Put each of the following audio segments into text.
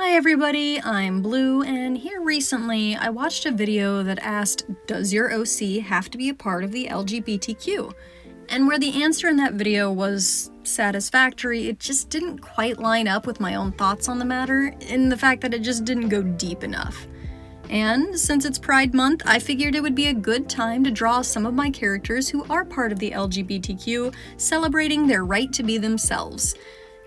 Hi everybody, I'm Blue, and here recently I watched a video that asked, does your OC have to be a part of the LGBTQ? And where the answer in that video was satisfactory, it just didn't quite line up with my own thoughts on the matter, in the fact that it just didn't go deep enough. And since it's Pride Month, I figured it would be a good time to draw some of my characters who are part of the LGBTQ, celebrating their right to be themselves.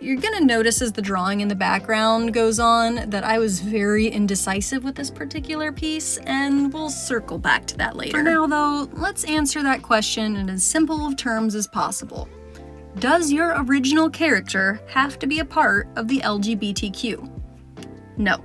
You're gonna notice as the drawing in the background goes on that I was very indecisive with this particular piece, and we'll circle back to that later. For now though, let's answer that question in as simple of terms as possible. Does your original character have to be a part of the LGBTQ? No.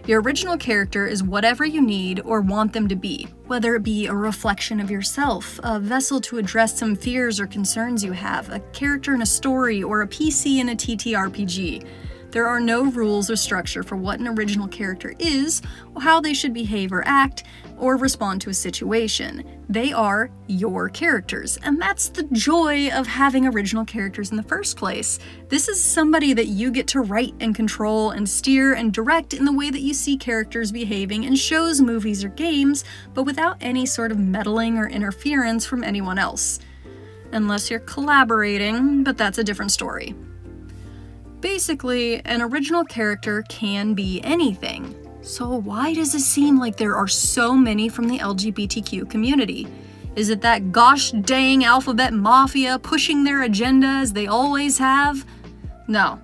Your original character is whatever you need or want them to be, whether it be a reflection of yourself, a vessel to address some fears or concerns you have, a character in a story, or a PC in a TTRPG. There are no rules or structure for what an original character is, or how they should behave or act, or respond to a situation. They are your characters, and that's the joy of having original characters in the first place. This is somebody that you get to write and control and steer and direct in the way that you see characters behaving in shows, movies, or games, but without any sort of meddling or interference from anyone else. Unless you're collaborating, but that's a different story. Basically, an original character can be anything. So why does it seem like there are so many from the LGBTQ community? Is it that gosh dang alphabet mafia pushing their agenda as they always have? No.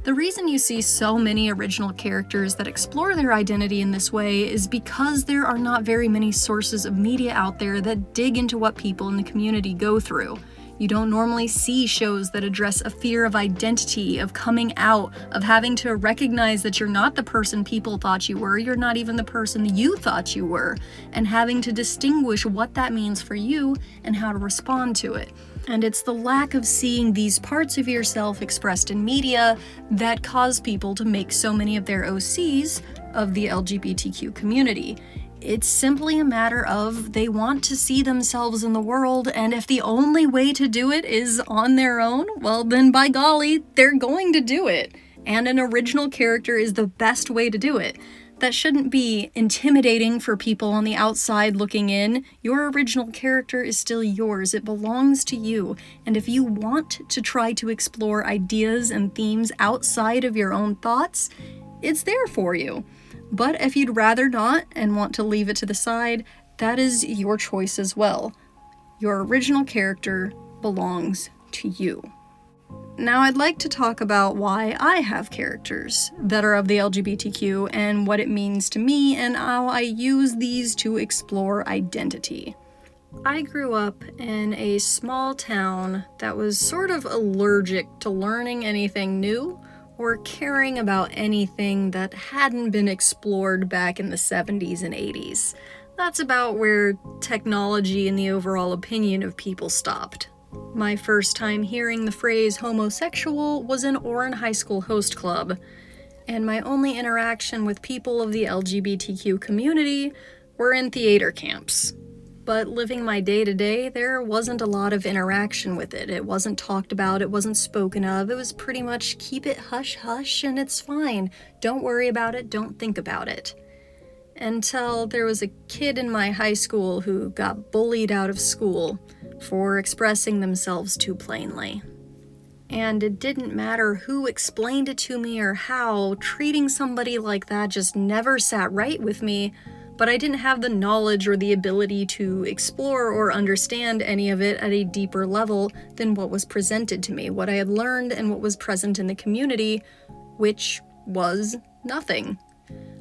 The reason you see so many original characters that explore their identity in this way is because there are not very many sources of media out there that dig into what people in the community go through. You don't normally see shows that address a fear of identity, of coming out, of having to recognize that you're not the person people thought you were, you're not even the person you thought you were, and having to distinguish what that means for you and how to respond to it. And it's the lack of seeing these parts of yourself expressed in media that cause people to make so many of their OCs of the LGBTQ community. It's simply a matter of they want to see themselves in the world, and if the only way to do it is on their own, well then by golly, they're going to do it. And an original character is the best way to do it. That shouldn't be intimidating for people on the outside looking in. Your original character is still yours. It belongs to you. And if you want to try to explore ideas and themes outside of your own thoughts, it's there for you. But if you'd rather not and want to leave it to the side, that is your choice as well. Your original character belongs to you. Now I'd like to talk about why I have characters that are of the LGBTQ and what it means to me and how I use these to explore identity. I grew up in a small town that was sort of allergic to learning anything new or caring about anything that hadn't been explored back in the 70s and 80s. That's about where technology and the overall opinion of people stopped. My first time hearing the phrase homosexual was in Orrin High School Host Club, and my only interaction with people of the LGBTQ community were in theater camps. But living my day-to-day, there wasn't a lot of interaction with it. It wasn't talked about, it wasn't spoken of. It was pretty much keep it hush-hush and it's fine. Don't worry about it, don't think about it. Until there was a kid in my high school who got bullied out of school for expressing themselves too plainly. And it didn't matter who explained it to me or how, treating somebody like that just never sat right with me. But I didn't have the knowledge or the ability to explore or understand any of it at a deeper level than what was presented to me, what I had learned and what was present in the community, which was nothing.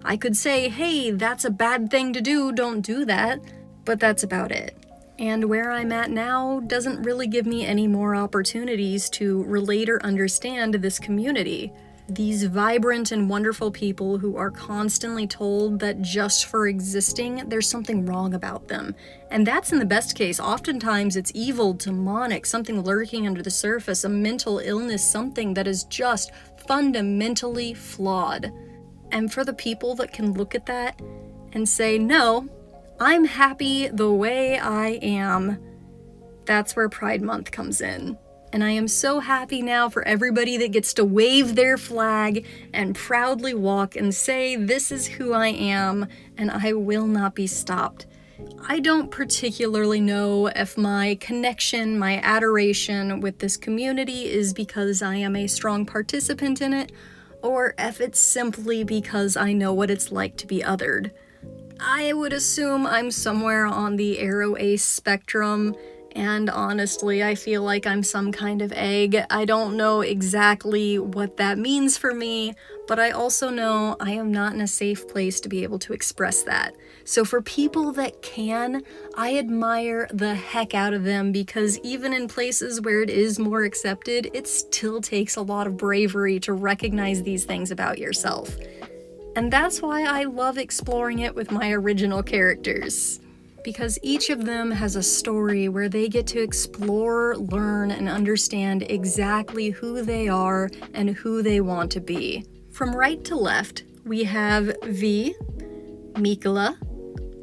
I could say, hey, that's a bad thing to do, don't do that, but that's about it. And where I'm at now doesn't really give me any more opportunities to relate or understand this community. These vibrant and wonderful people who are constantly told that just for existing, there's something wrong about them. And that's in the best case. Oftentimes it's evil, demonic, something lurking under the surface, a mental illness, something that is just fundamentally flawed. And for the people that can look at that and say, no, I'm happy the way I am, that's where Pride Month comes in. And I am so happy now for everybody that gets to wave their flag and proudly walk and say, this is who I am, and I will not be stopped. I don't particularly know if my connection, my adoration with this community is because I am a strong participant in it, or if it's simply because I know what it's like to be othered. I would assume I'm somewhere on the Aro Ace spectrum, and honestly, I feel like I'm some kind of egg. I don't know exactly what that means for me, but I also know I am not in a safe place to be able to express that. So for people that can, I admire the heck out of them, because even in places where it is more accepted, it still takes a lot of bravery to recognize these things about yourself. And that's why I love exploring it with my original characters, because each of them has a story where they get to explore, learn, and understand exactly who they are and who they want to be. From right to left, we have V, Mikola,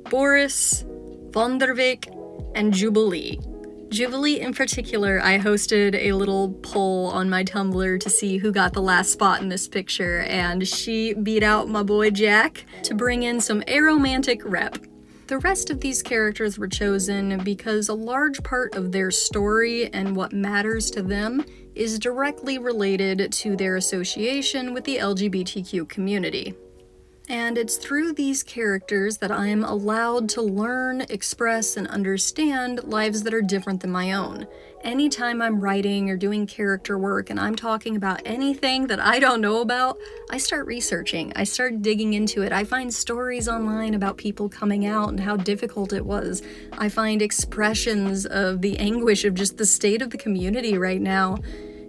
Boris, Vondervik, and Jubilee. Jubilee in particular, I hosted a little poll on my Tumblr to see who got the last spot in this picture, and she beat out my boy Jack to bring in some aromantic rep. The rest of these characters were chosen because a large part of their story and what matters to them is directly related to their association with the LGBTQ community. And it's through these characters that I am allowed to learn, express, and understand lives that are different than my own. Anytime I'm writing or doing character work and I'm talking about anything that I don't know about, I start researching, I start digging into it. I find stories online about people coming out and how difficult it was. I find expressions of the anguish of just the state of the community right now.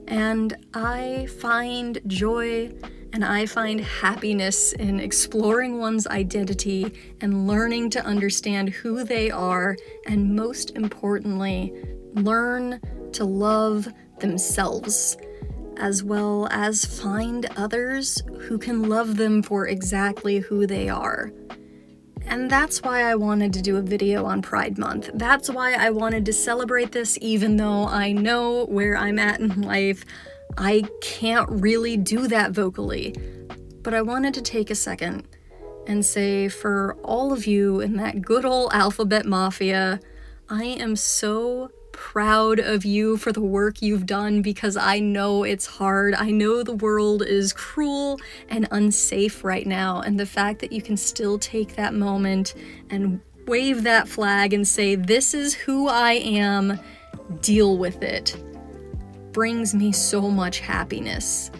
And I find joy and I find happiness in exploring one's identity and learning to understand who they are, and most importantly, learn to love themselves, as well as find others who can love them for exactly who they are. And that's why I wanted to do a video on Pride Month. That's why I wanted to celebrate this, even though I know where I'm at in life. I can't really do that vocally, but I wanted to take a second and say, for all of you in that good old alphabet mafia, I am so proud of you for the work you've done, because I know it's hard. I know the world is cruel and unsafe right now, and the fact that you can still take that moment and wave that flag and say, this is who I am, deal with it, brings me so much happiness.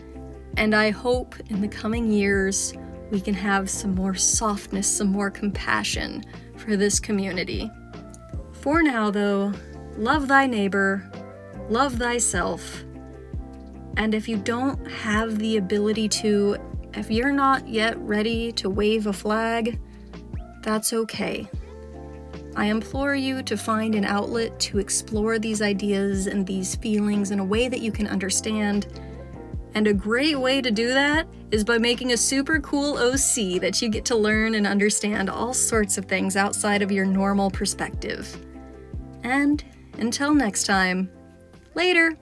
And I hope in the coming years we can have some more softness, some more compassion for this community. For now though, love thy neighbor, love thyself, and if you don't have the ability to, if you're not yet ready to wave a flag, that's okay. I implore you to find an outlet to explore these ideas and these feelings in a way that you can understand. And a great way to do that is by making a super cool OC that you get to learn and understand all sorts of things outside of your normal perspective. And until next time, later!